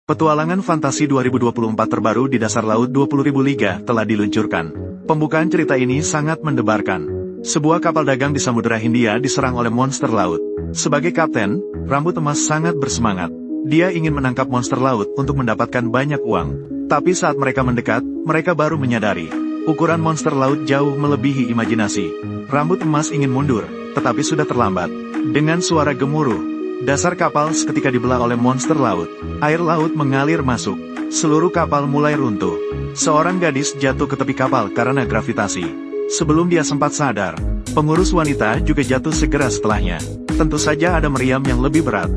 Petualangan Fantasi 2024 terbaru di dasar laut 20.000 liga telah diluncurkan. Pembukaan cerita ini sangat mendebarkan. Sebuah kapal dagang di Samudera Hindia diserang oleh monster laut. Sebagai kapten, Rambut Emas sangat bersemangat. Dia ingin menangkap monster laut untuk mendapatkan banyak uang. Tapi saat mereka mendekat, mereka baru menyadari. Ukuran monster laut jauh melebihi imajinasi. Rambut Emas ingin mundur, tetapi sudah terlambat. Dengan suara gemuruh, dasar kapal seketika dibelah oleh monster laut. Air laut mengalir masuk. Seluruh kapal mulai runtuh. Seorang gadis jatuh ke tepi kapal karena gravitasi. Sebelum dia sempat sadar, pengurus wanita juga jatuh segera setelahnya. Tentu saja ada meriam yang lebih berat.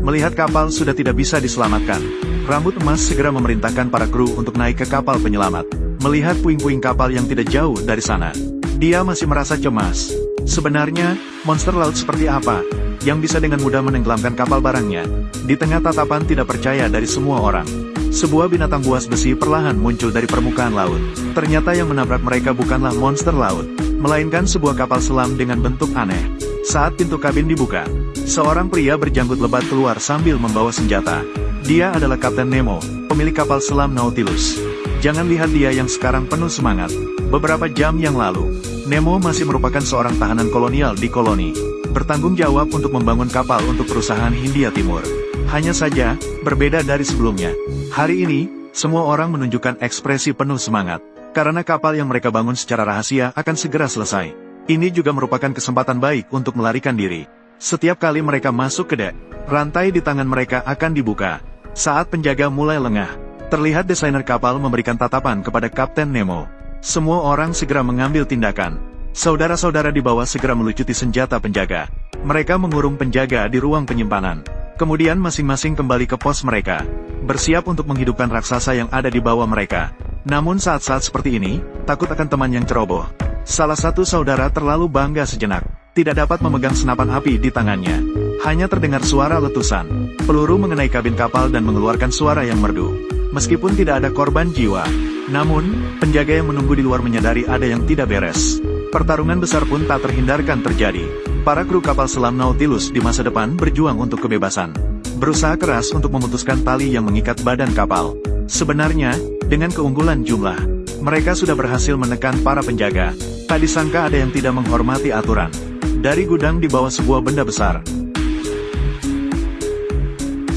Melihat kapal sudah tidak bisa diselamatkan, Rambut Emas segera memerintahkan para kru untuk naik ke kapal penyelamat. Melihat puing-puing kapal yang tidak jauh dari sana, dia masih merasa cemas. Sebenarnya, monster laut seperti apa yang bisa dengan mudah menenggelamkan kapal barangnya? Di tengah tatapan tidak percaya dari semua orang, sebuah binatang buas besi perlahan muncul dari permukaan laut. Ternyata yang menabrak mereka bukanlah monster laut, melainkan sebuah kapal selam dengan bentuk aneh. Saat pintu kabin dibuka, seorang pria berjanggut lebat keluar sambil membawa senjata. Dia adalah Kapten Nemo, pemilik kapal selam Nautilus. Jangan lihat dia yang sekarang penuh semangat. Beberapa jam yang lalu, Nemo masih merupakan seorang tahanan kolonial di koloni, bertanggung jawab untuk membangun kapal untuk perusahaan Hindia Timur. Hanya saja, berbeda dari sebelumnya. Hari ini, semua orang menunjukkan ekspresi penuh semangat, karena kapal yang mereka bangun secara rahasia akan segera selesai. Ini juga merupakan kesempatan baik untuk melarikan diri. Setiap kali mereka masuk ke dek, rantai di tangan mereka akan dibuka. Saat penjaga mulai lengah, terlihat desainer kapal memberikan tatapan kepada Kapten Nemo. Semua orang segera mengambil tindakan. Saudara-saudara di bawah segera melucuti senjata penjaga. Mereka mengurung penjaga di ruang penyimpanan. Kemudian masing-masing kembali ke pos mereka, bersiap untuk menghidupkan raksasa yang ada di bawah mereka. Namun saat-saat seperti ini, takut akan teman yang ceroboh. Salah satu saudara terlalu bangga sejenak, tidak dapat memegang senapan api di tangannya. Hanya terdengar suara letusan. Peluru mengenai kabin kapal dan mengeluarkan suara yang merdu. Meskipun tidak ada korban jiwa, namun, penjaga yang menunggu di luar menyadari ada yang tidak beres. Pertarungan besar pun tak terhindarkan terjadi. Para kru kapal selam Nautilus di masa depan berjuang untuk kebebasan. Berusaha keras untuk memutuskan tali yang mengikat badan kapal. Sebenarnya, dengan keunggulan jumlah, mereka sudah berhasil menekan para penjaga. Tak disangka ada yang tidak menghormati aturan. Dari gudang di bawah sebuah benda besar,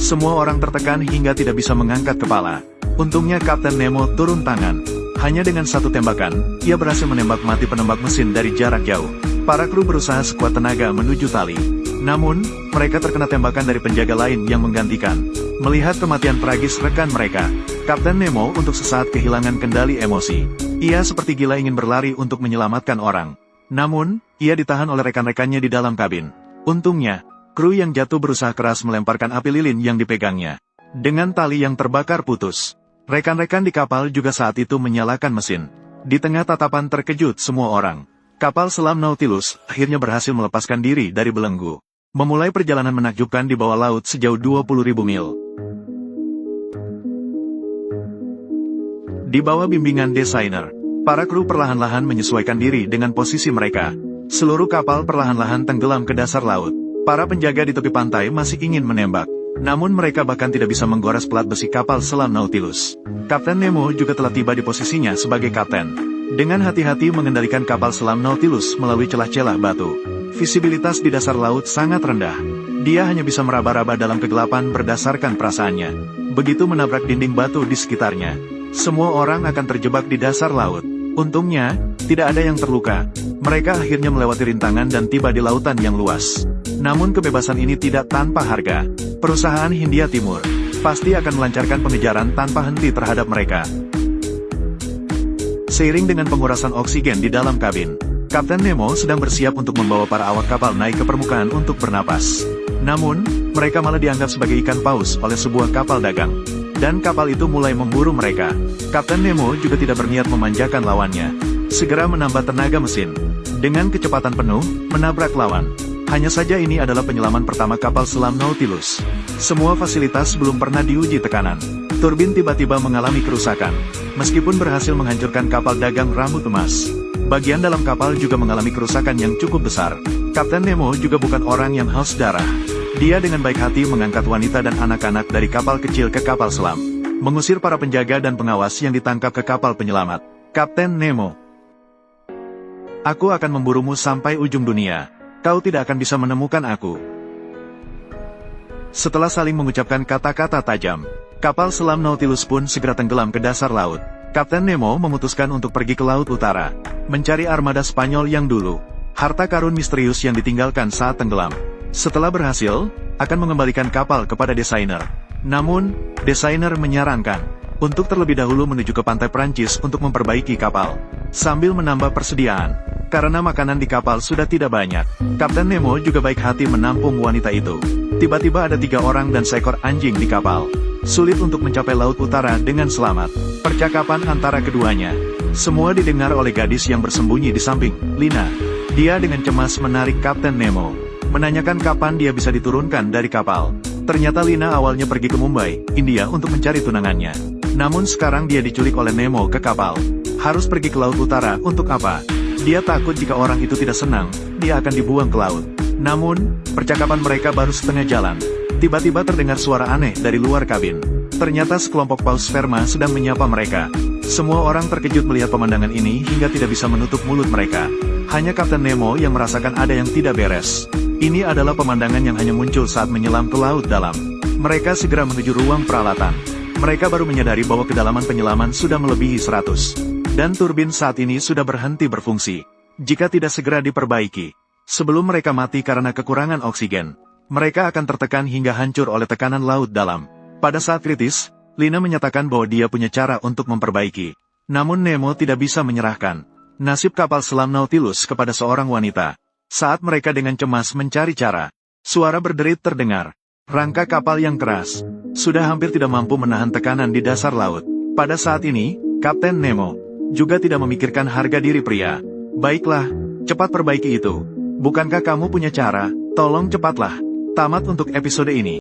semua orang tertekan hingga tidak bisa mengangkat kepala. Untungnya Kapten Nemo turun tangan. Hanya dengan satu tembakan, ia berhasil menembak mati penembak mesin dari jarak jauh. Para kru berusaha sekuat tenaga menuju tali. Namun, mereka terkena tembakan dari penjaga lain yang menggantikan. Melihat kematian tragis rekan mereka, Kapten Nemo untuk sesaat kehilangan kendali emosi. Ia seperti gila ingin berlari untuk menyelamatkan orang. Namun, ia ditahan oleh rekan-rekannya di dalam kabin. Untungnya, kru yang jatuh berusaha keras melemparkan api lilin yang dipegangnya. Dengan tali yang terbakar putus, rekan-rekan di kapal juga saat itu menyalakan mesin. Di tengah tatapan terkejut semua orang, kapal selam Nautilus akhirnya berhasil melepaskan diri dari belenggu. Memulai perjalanan menakjubkan di bawah laut sejauh 20.000 mil. Di bawah bimbingan desainer, para kru perlahan-lahan menyesuaikan diri dengan posisi mereka. Seluruh kapal perlahan-lahan tenggelam ke dasar laut. Para penjaga di tepi pantai masih ingin menembak. Namun mereka bahkan tidak bisa menggores pelat besi kapal selam Nautilus. Kapten Nemo juga telah tiba di posisinya sebagai kapten. Dengan hati-hati mengendalikan kapal selam Nautilus melalui celah-celah batu. Visibilitas di dasar laut sangat rendah. Dia hanya bisa meraba-raba dalam kegelapan berdasarkan perasaannya. Begitu menabrak dinding batu di sekitarnya, semua orang akan terjebak di dasar laut. Untungnya, tidak ada yang terluka. Mereka akhirnya melewati rintangan dan tiba di lautan yang luas. Namun kebebasan ini tidak tanpa harga. Perusahaan Hindia Timur pasti akan melancarkan pengejaran tanpa henti terhadap mereka. Seiring dengan pengurasan oksigen di dalam kabin, Kapten Nemo sedang bersiap untuk membawa para awak kapal naik ke permukaan untuk bernapas. Namun, mereka malah dianggap sebagai ikan paus oleh sebuah kapal dagang. Dan kapal itu mulai memburu mereka. Kapten Nemo juga tidak berniat memanjakan lawannya. Segera menambah tenaga mesin. Dengan kecepatan penuh, menabrak lawan. Hanya saja ini adalah penyelaman pertama kapal selam Nautilus. Semua fasilitas belum pernah diuji tekanan. Turbin tiba-tiba mengalami kerusakan. Meskipun berhasil menghancurkan kapal dagang Rambut Emas, bagian dalam kapal juga mengalami kerusakan yang cukup besar. Kapten Nemo juga bukan orang yang haus darah. Dia dengan baik hati mengangkat wanita dan anak-anak dari kapal kecil ke kapal selam, mengusir para penjaga dan pengawas yang ditangkap ke kapal penyelamat. Kapten Nemo, aku akan memburumu sampai ujung dunia. Kau tidak akan bisa menemukan aku. Setelah saling mengucapkan kata-kata tajam, kapal selam Nautilus pun segera tenggelam ke dasar laut. Kapten Nemo memutuskan untuk pergi ke Laut Utara, mencari armada Spanyol yang dulu, harta karun misterius yang ditinggalkan saat tenggelam. Setelah berhasil, akan mengembalikan kapal kepada desainer. Namun, desainer menyarankan untuk terlebih dahulu menuju ke pantai Prancis untuk memperbaiki kapal, sambil menambah persediaan, karena makanan di kapal sudah tidak banyak. Kapten Nemo juga baik hati menampung wanita itu. Tiba-tiba ada 3 orang dan seekor anjing di kapal. Sulit untuk mencapai Laut Utara dengan selamat. Percakapan antara keduanya semua didengar oleh gadis yang bersembunyi di samping Lina. Dia dengan cemas menarik Kapten Nemo, menanyakan kapan dia bisa diturunkan dari kapal. Ternyata Lina awalnya pergi ke Mumbai, India untuk mencari tunangannya. Namun sekarang dia diculik oleh Nemo ke kapal. Harus pergi ke Laut Utara untuk apa? Dia takut jika orang itu tidak senang, dia akan dibuang ke laut. Namun, percakapan mereka baru setengah jalan. Tiba-tiba terdengar suara aneh dari luar kabin. Ternyata sekelompok paus sperma sedang menyapa mereka. Semua orang terkejut melihat pemandangan ini hingga tidak bisa menutup mulut mereka. Hanya Kapten Nemo yang merasakan ada yang tidak beres. Ini adalah pemandangan yang hanya muncul saat menyelam ke laut dalam. Mereka segera menuju ruang peralatan. Mereka baru menyadari bahwa kedalaman penyelaman sudah melebihi 100. Dan turbin saat ini sudah berhenti berfungsi. Jika tidak segera diperbaiki, sebelum mereka mati karena kekurangan oksigen, mereka akan tertekan hingga hancur oleh tekanan laut dalam. Pada saat kritis, Lina menyatakan bahwa dia punya cara untuk memperbaiki. Namun Nemo tidak bisa menyerahkan nasib kapal selam Nautilus kepada seorang wanita. Saat mereka dengan cemas mencari cara, suara berderit terdengar. Rangka kapal yang keras sudah hampir tidak mampu menahan tekanan di dasar laut. Pada saat ini, Kapten Nemo juga tidak memikirkan harga diri pria. Baiklah, cepat perbaiki itu. Bukankah kamu punya cara? Tolong cepatlah. Tamat untuk episode ini.